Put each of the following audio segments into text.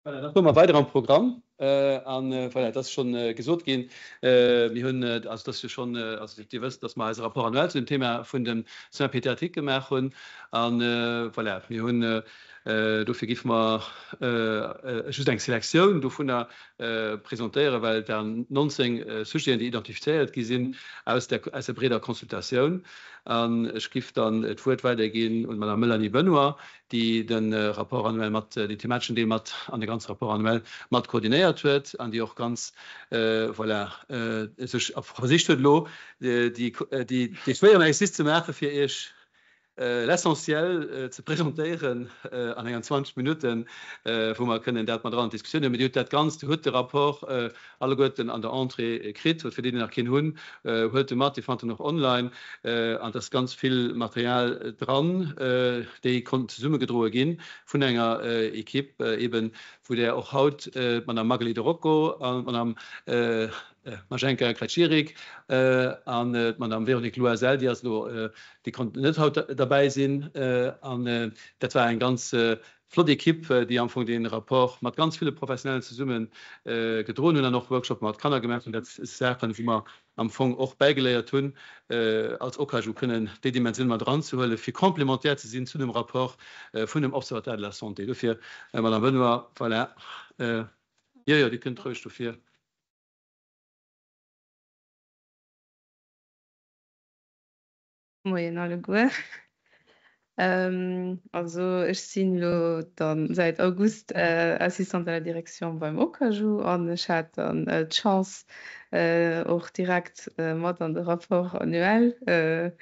Voilà, dann kommen wir weiter am Programm. Voilà, das ist schon gesagt gehen. Wir haben, also das ist schon, also die wissen, dass wir als Rapport annuell zu dem Thema von dem Pädiatrik gemacht haben. Und voilà, wir haben dafür gibt man just eine Selektion davon präsentieren, weil dann 19 Zustände identifiziert sind aus der breiten Konsultation. Ich gebe dann das Wort weitergehen und Madame Melanie Benoit, die den Rapport annuell mit die thematischen Themen an den ganzen Rapport annuell mit koordiniert wird, an die auch ganz voilà, sich auf Sicht lo die schwere Existe machen für ich l'essentiel zu präsentieren an 20 Minuten, wo man können dat man dran diskutieren mit dat ganz hue rapport alle Gotten an der Entrée krit für den nach kind hun heute Matt die fand noch online an das ganz viel Material dran die konnte Summe gedrohe gehen von enger Equipe eben wo der auch haut man am Magali de Rocco man am Marzenka Klatschierik an man am Veronique Loisel, die konnten net haut dabei sinn dat war ein ganz flotte Kipp, die am den rapport mat ganz viele professionellen zu summen gedrohen hun noch Workshop mat kann gemerkt und kann wie man am Fong auch beigeleiert tun als Okaju können die Dimension mal dran zu hölle viel komplementär zu sind zu dem rapport von dem Observatoire de la Santé dafür man Benoit voilà, ja die können treu dafür. Moyen le Goer. Also ich bin dann seit August Assistant à la Direction beim Okaju und ich hatte dann die Chance auch direkt mit an den Rapport annuell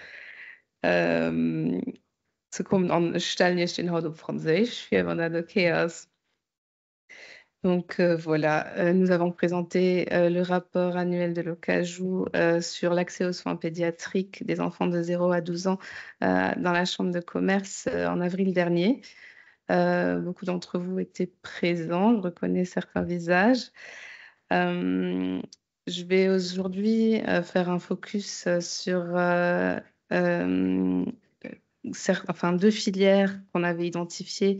zu kommen und ich stelle nicht den Haut auf Französisch, wenn das okay ist. Donc voilà, nous avons présenté le rapport annuel de l'Okaju sur l'accès aux soins pédiatriques des enfants de 0 à 12 ans dans la Chambre de commerce en avril dernier. Beaucoup d'entre vous étaient présents, je reconnais certains visages. Je vais aujourd'hui faire un focus sur deux filières qu'on avait identifiées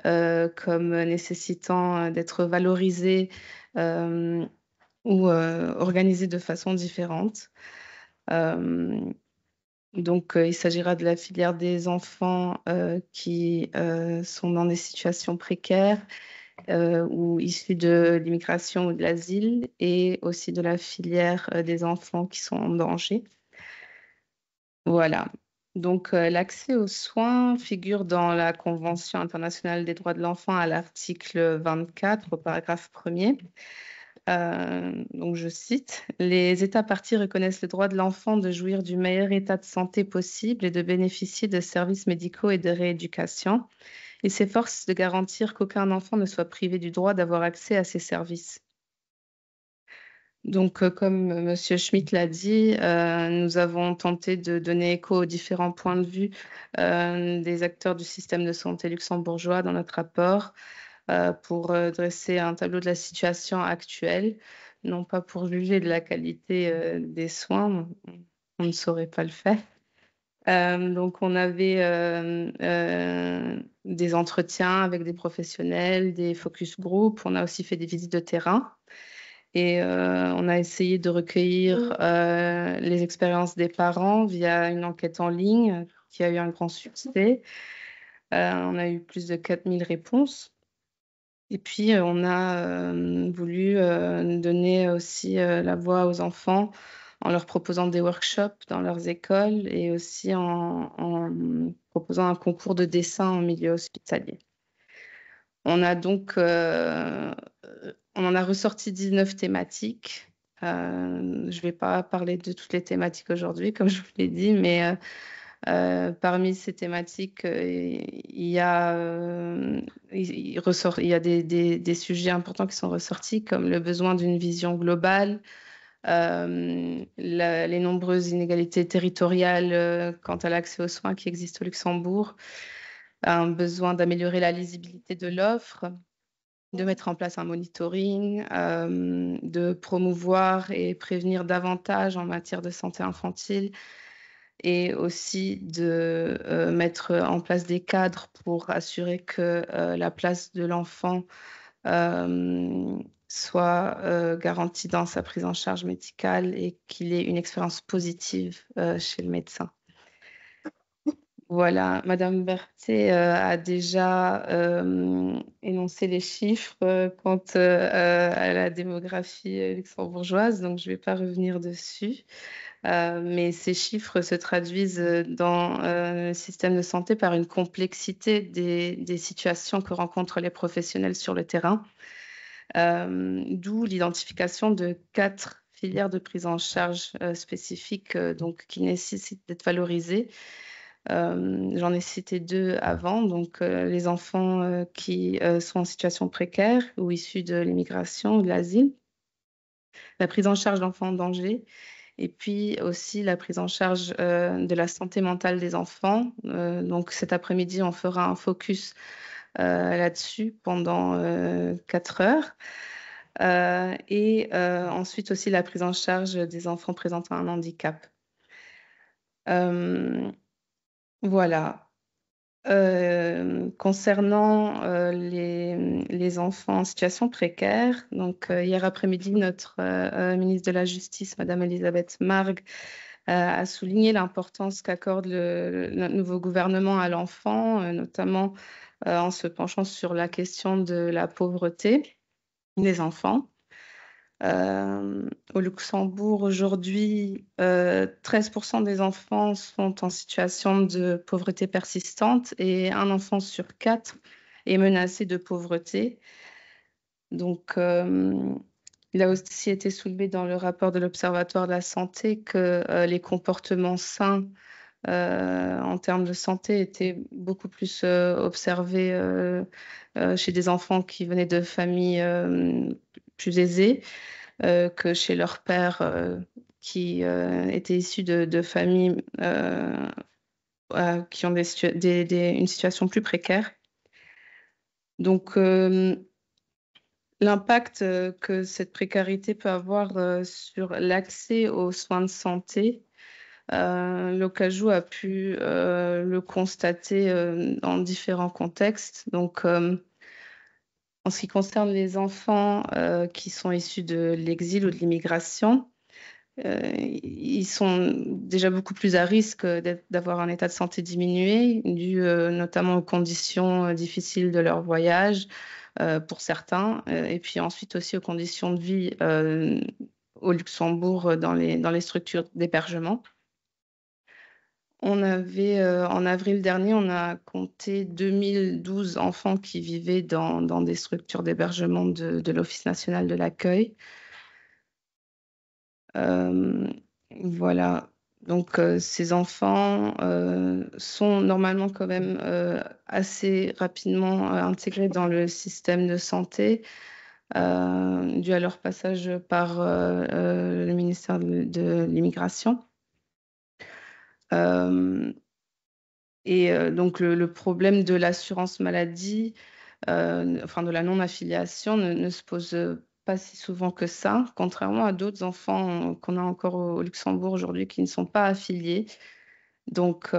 comme nécessitant d'être valorisées ou organisées de façon différente. Donc, il s'agira de la filière des enfants qui sont dans des situations précaires ou issus de l'immigration ou de l'asile, et aussi de la filière des enfants qui sont en danger. Voilà. Donc, l'accès aux soins figure dans la Convention internationale des droits de l'enfant à l'article 24, au paragraphe 1er. Donc, je cite, « Les États parties reconnaissent le droit de l'enfant de jouir du meilleur état de santé possible et de bénéficier de services médicaux et de rééducation. Ils s'efforcent de garantir qu'aucun enfant ne soit privé du droit d'avoir accès à ces services. » Donc, comme M. Schmitt l'a dit, nous avons tenté de donner écho aux différents points de vue des acteurs du système de santé luxembourgeois dans notre rapport pour dresser un tableau de la situation actuelle, non pas pour juger de la qualité des soins, on ne saurait pas le faire. Donc, on avait des entretiens avec des professionnels, des focus group, on a aussi fait des visites de terrain. Et on a essayé de recueillir les expériences des parents via une enquête en ligne qui a eu un grand succès. On a eu plus de 4000 réponses. Et puis, on a voulu donner aussi la voix aux enfants en leur proposant des workshops dans leurs écoles et aussi en proposant un concours de dessin en milieu hospitalier. On a donc, on en a ressorti 19 thématiques. Je ne vais pas parler de toutes les thématiques aujourd'hui, comme je vous l'ai dit, mais parmi ces thématiques, il y a des sujets importants qui sont ressortis, comme le besoin d'une vision globale, les nombreuses inégalités territoriales quant à l'accès aux soins qui existent au Luxembourg, un besoin d'améliorer la lisibilité de l'offre, de mettre en place un monitoring, de promouvoir et prévenir davantage en matière de santé infantile, et aussi de mettre en place des cadres pour assurer que la place de l'enfant soit garanti dans sa prise en charge médicale et qu'il ait une expérience positive chez le médecin. Voilà, Madame Berthet a déjà énoncé les chiffres quant à la démographie luxembourgeoise, donc je ne vais pas revenir dessus. Mais ces chiffres se traduisent dans le système de santé par une complexité des situations que rencontrent les professionnels sur le terrain, d'où l'identification de 4 filières de prise en charge spécifiques donc, qui nécessitent d'être valorisées. J'en ai cité 2 avant, donc les enfants qui sont en situation précaire ou issus de l'immigration ou de l'asile, la prise en charge d'enfants en danger, et puis aussi la prise en charge de la santé mentale des enfants. Donc cet après-midi, on fera un focus là-dessus pendant 4 heures. Et ensuite aussi la prise en charge des enfants présentant un handicap. Voilà. Concernant les enfants en situation précaire, donc hier après-midi, notre ministre de la Justice, Madame Elisabeth Margue, a souligné l'importance qu'accorde notre nouveau gouvernement à l'enfant, notamment en se penchant sur la question de la pauvreté des enfants. Au Luxembourg, aujourd'hui, 13% des enfants sont en situation de pauvreté persistante et un enfant sur 4 est menacé de pauvreté. Donc, il a aussi été soulevé dans le rapport de l'Observatoire de la santé que les comportements sains en termes de santé étaient beaucoup plus observés chez des enfants qui venaient de familles plus aisées que chez leur père qui étaient issus de familles qui ont une situation plus précaire. Donc, l'impact que cette précarité peut avoir sur l'accès aux soins de santé, l'OCAJU a pu le constater dans différents contextes. Donc, en ce qui concerne les enfants qui sont issus de l'exil ou de l'immigration, ils sont déjà beaucoup plus à risque d'avoir un état de santé diminué, dû notamment aux conditions difficiles de leur voyage pour certains, et puis ensuite aussi aux conditions de vie au Luxembourg dans les structures d'hébergement. On avait, en avril dernier, on a compté 2012 enfants qui vivaient dans des structures d'hébergement de l'Office national de l'accueil. Voilà. Donc, ces enfants sont normalement quand même assez rapidement intégrés dans le système de santé dû à leur passage par le ministère de l'Immigration. Donc, le problème de l'assurance maladie, enfin de la non-affiliation, ne se pose pas si souvent que ça, contrairement à d'autres enfants qu'on a encore au Luxembourg aujourd'hui qui ne sont pas affiliés. Donc,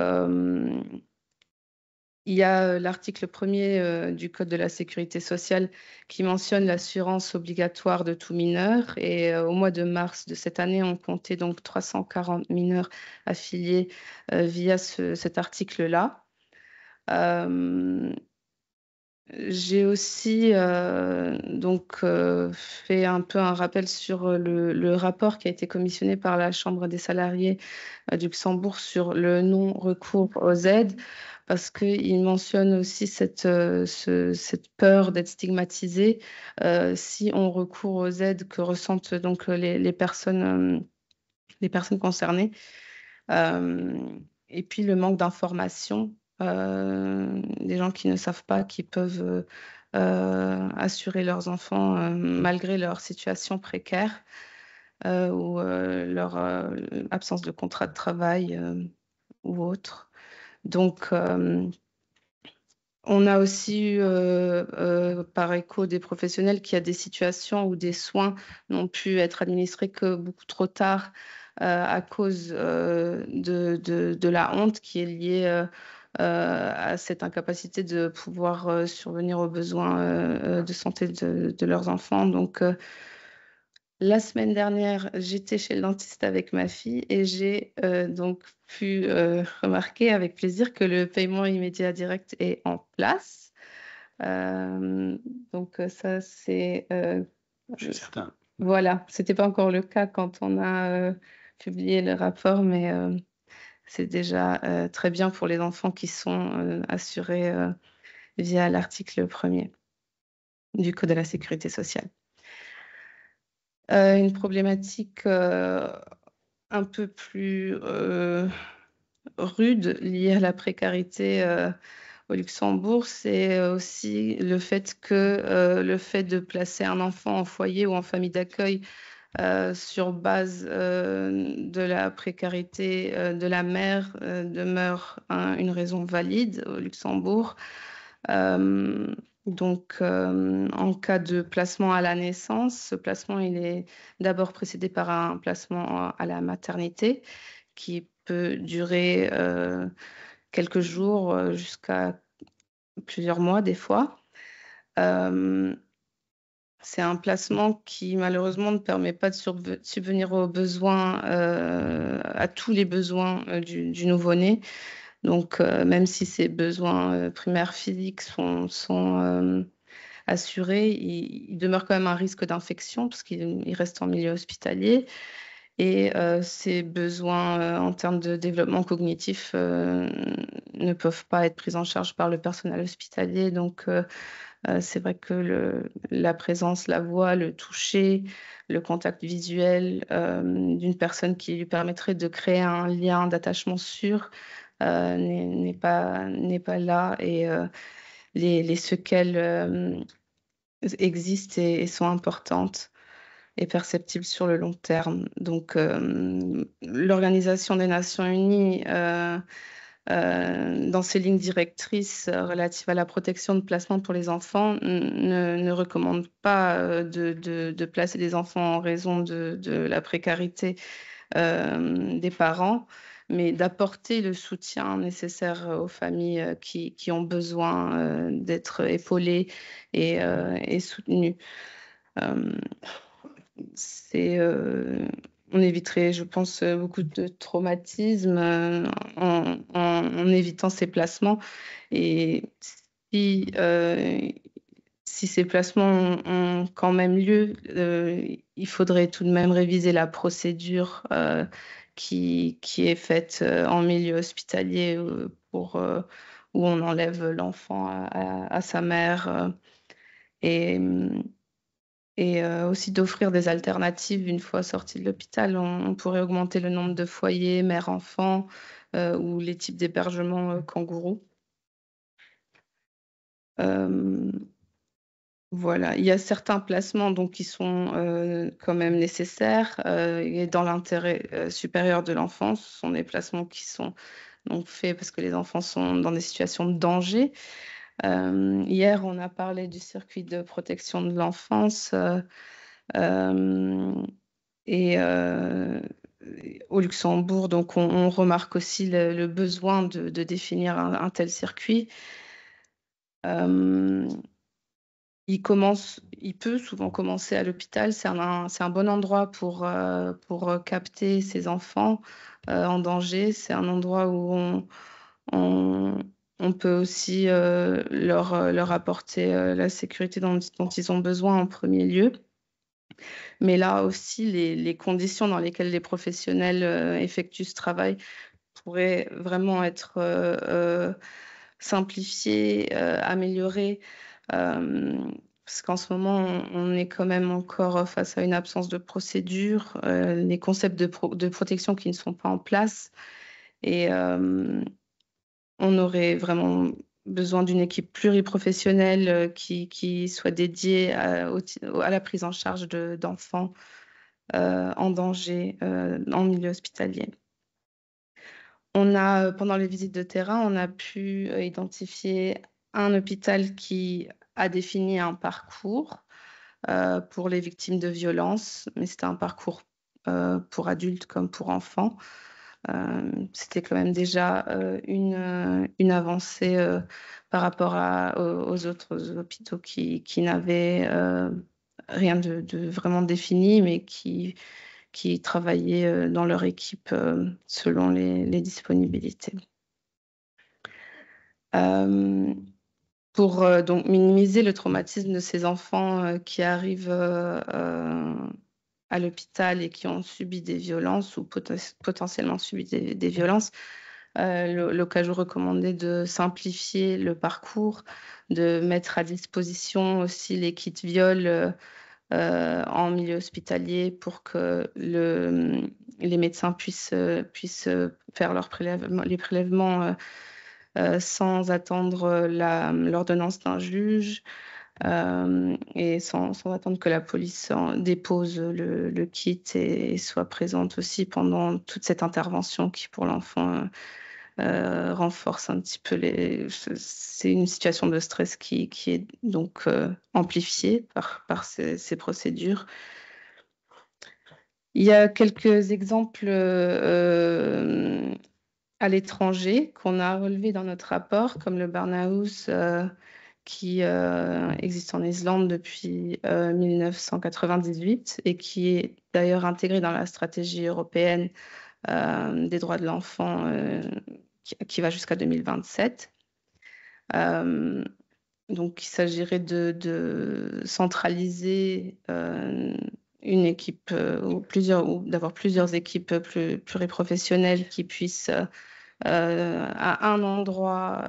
il y a l'article 1er du Code de la sécurité sociale qui mentionne l'assurance obligatoire de tout mineur. Et au mois de mars de cette année, on comptait donc 340 mineurs affiliés via cet article-là. J'ai aussi donc fait un peu un rappel sur le rapport qui a été commissionné par la Chambre des salariés du Luxembourg sur le non-recours aux aides, parce qu'il mentionne aussi cette peur d'être stigmatisé si on recourt aux aides que ressentent donc les personnes concernées. Et puis le manque d'information. Des gens qui ne savent pas, qui peuvent assurer leurs enfants malgré leur situation précaire ou leur absence de contrat de travail ou autre. Donc, on a aussi eu par écho des professionnels qui a des situations où des soins n'ont pu être administrés que beaucoup trop tard à cause de la honte qui est liée à cette incapacité de pouvoir survenir aux besoins de santé de leurs enfants. Donc, la semaine dernière, j'étais chez le dentiste avec ma fille et j'ai donc pu remarquer avec plaisir que le paiement immédiat direct est en place. Donc ça, c'est... Je suis certain. Voilà, c'était pas encore le cas quand on a publié le rapport, mais c'est déjà très bien pour les enfants qui sont assurés via l'article 1er du Code de la sécurité sociale. Une problématique un peu plus rude liée à la précarité au Luxembourg, c'est aussi le fait de placer un enfant en foyer ou en famille d'accueil sur base de la précarité de la mère demeure une raison valide au Luxembourg. Donc, en cas de placement à la naissance, ce placement il est d'abord précédé par un placement à la maternité qui peut durer quelques jours jusqu'à plusieurs mois des fois. C'est un placement qui malheureusement ne permet pas de subvenir aux besoins, à tous les besoins du nouveau-né. Donc, même si ces besoins primaires physiques sont assurés, il demeure quand même un risque d'infection parce qu'il reste en milieu hospitalier. Et ces besoins en termes de développement cognitif ne peuvent pas être pris en charge par le personnel hospitalier. Donc, c'est vrai que la présence, la voix, le toucher, le contact visuel d'une personne qui lui permettrait de créer un lien d'attachement sûr n'est pas là. Et les séquelles existent et sont importantes et perceptibles sur le long terme. Donc, l'Organisation des Nations Unies, dans ses lignes directrices relatives à la protection de placement pour les enfants, ne recommande pas de placer des enfants en raison de la précarité des parents, mais d'apporter le soutien nécessaire aux familles qui ont besoin d'être épaulées et soutenues. On éviterait, je pense, beaucoup de traumatismes en évitant ces placements. Et si ces placements ont quand même lieu, il faudrait tout de même réviser la procédure qui est faite en milieu hospitalier où on enlève l'enfant à sa mère. Et aussi d'offrir des alternatives une fois sorti de l'hôpital. On pourrait augmenter le nombre de foyers mère-enfant ou les types d'hébergement kangourous. Voilà, il y a certains placements donc, qui sont quand même nécessaires et dans l'intérêt supérieur de l'enfant. Ce sont des placements qui sont donc faits parce que les enfants sont dans des situations de danger. Hier, on a parlé du circuit de protection de l'enfance. Et au Luxembourg, donc on remarque aussi le besoin de définir un tel circuit. Il peut souvent commencer à l'hôpital. C'est un bon endroit pour capter ces enfants en danger. C'est un endroit où on peut aussi leur apporter la sécurité dont ils ont besoin en premier lieu. Mais là aussi, les conditions dans lesquelles les professionnels effectuent ce travail pourraient vraiment être simplifiées, améliorées. Parce qu'en ce moment, on est quand même encore face à une absence de procédure, les concepts de protection qui ne sont pas en place. Et on aurait vraiment besoin d'une équipe pluriprofessionnelle qui soit dédiée à la prise en charge d'enfants en danger en milieu hospitalier. Pendant les visites de terrain, on a pu identifier un hôpital qui a défini un parcours pour les victimes de violences, mais c'était un parcours pour adultes comme pour enfants. C'était quand même déjà une avancée par rapport aux autres hôpitaux qui n'avaient rien de vraiment défini, mais qui travaillaient dans leur équipe selon les disponibilités. Pour donc minimiser le traumatisme de ces enfants qui arrivent à l'hôpital et qui ont subi des violences ou potentiellement subi des violences, l'OCAJO recommandait de simplifier le parcours, de mettre à disposition aussi les kits viol en milieu hospitalier pour que les médecins puissent faire les prélèvements sans attendre l'ordonnance d'un juge et sans attendre que la police dépose le kit et soit présente aussi pendant toute cette intervention qui, pour l'enfant, renforce un petit peu c'est une situation de stress qui est donc amplifiée par ces procédures. Il y a quelques exemples à l'étranger qu'on a relevés dans notre rapport, comme le Barnhouse qui existe en Islande depuis 1998 et qui est d'ailleurs intégré dans la stratégie européenne des droits de l'enfant qui va jusqu'à 2027. Donc, il s'agirait de centraliser une équipe ou d'avoir plusieurs équipes pluriprofessionnelles qui puissent à un endroit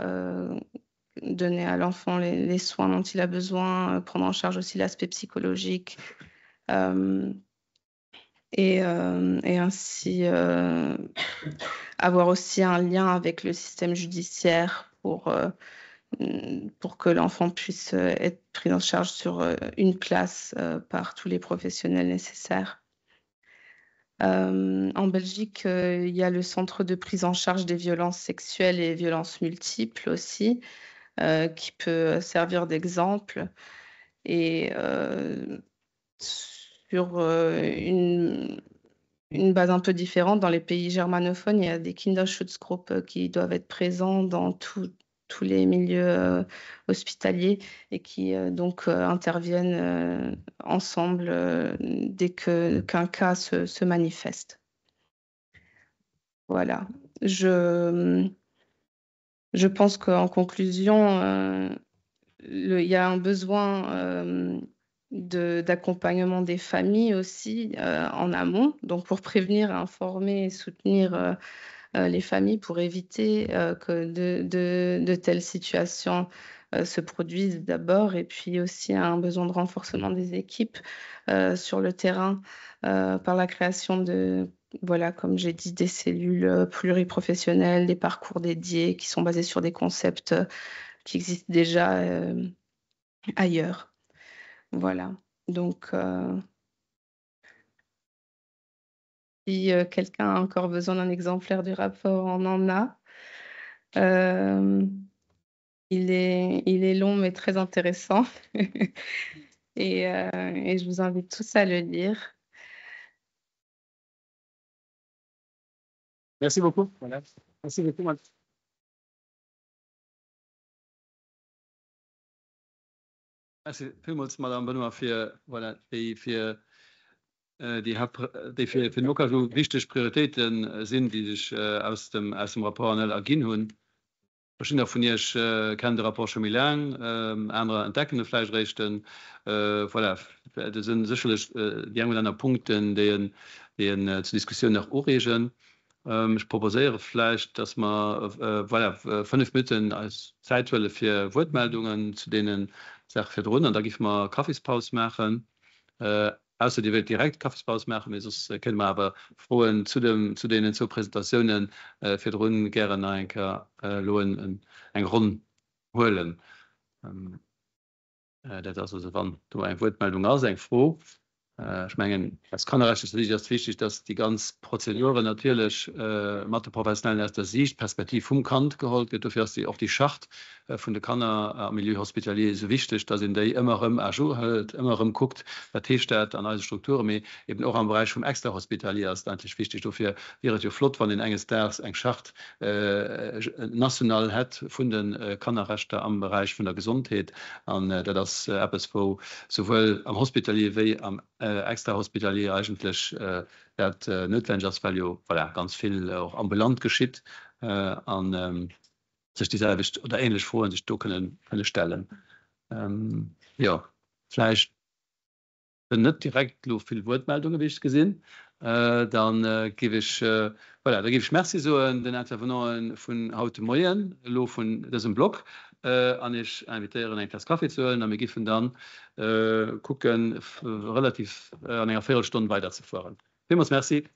donner à l'enfant les soins dont il a besoin, prendre en charge aussi l'aspect psychologique et ainsi avoir aussi un lien avec le système judiciaire pour que l'enfant puisse être pris en charge sur une place par tous les professionnels nécessaires. En Belgique, il y a le centre de prise en charge des violences sexuelles et violences multiples aussi, qui peut servir d'exemple. Et sur une base un peu différente, dans les pays germanophones, il y a des Kinderschutzgruppen qui doivent être présents dans tous les milieux hospitaliers et qui donc interviennent ensemble dès qu'un cas se manifeste. Voilà. Je pense qu'en conclusion, il y a un besoin d'accompagnement des familles aussi en amont, donc pour prévenir, informer et soutenir les familles pour éviter que de telles situations se produisent d'abord, et puis aussi un besoin de renforcement des équipes sur le terrain par la création de, voilà, comme j'ai dit, des cellules pluriprofessionnelles, des parcours dédiés qui sont basés sur des concepts qui existent déjà ailleurs. Voilà. Donc, si quelqu'un a encore besoin d'un exemplaire du rapport, on en a. Il est long mais très intéressant et je vous invite tous à le lire. Merci beaucoup. Voilà. Merci beaucoup. Merci vielmals, Madame Benoit, für die Noka so wichtig Prioritäten sind, die sich aus dem Rapport ergin hun. Verschiedene von ihr kennen den Rapport schon mal lang, andere entdeckende Fleischrechten. Voilà. Das sind sicherlich die anderen Punkte, die zur Diskussion nach Urregen. Ich proposiere vielleicht, dass man voilà, 5 Minuten als Zeitwelle für Wortmeldungen zu denen Sachen drunter. Da gibt man Kaffeespause machen. Außer die will direkt Kaffeespause machen, sonst können wir aber frohen zu denen zu Präsentationen für Runden gerne einen Grund holen. Das also wann du eine Wortmeldung aus froh Ich meine, als Kannerrecht ist es wichtig, dass die ganz Prozeduren natürlich Mathe professionellen aus der Sicht Perspektiv vom Kant geholt wird. Dafür ist auch die Schacht von der Kanner am Milieu hospitalier so wichtig, dass in der immer im Ajour halt immer guckt, der T-Staat an alle Strukturen, aber eben auch am Bereich vom extra hospitalier ist eigentlich wichtig. Dafür wäre es ja flott, wenn in enges Ders eng Schacht national hat von den Kannerrechte am Bereich von der Gesundheit an das etwas, wo sowohl am Hospitalier wie am extra hospitalier eigentlich notwendig ist, weil ganz viel auch ambulant geschieht an sich dieselbe oder ähnlich vor sich können stellen. Ja, vielleicht nicht direkt so viel Wortmeldungen wie ich gesehen. Dann gebe ich Merci so an den Interventionen von heute Morgen, von diesem Blog. An ich invitieren ein Glas Kaffee zu holen, dann wir giffen dann gucken relativ an einer Viertelstunde weiterzufahren. Vielmals merci.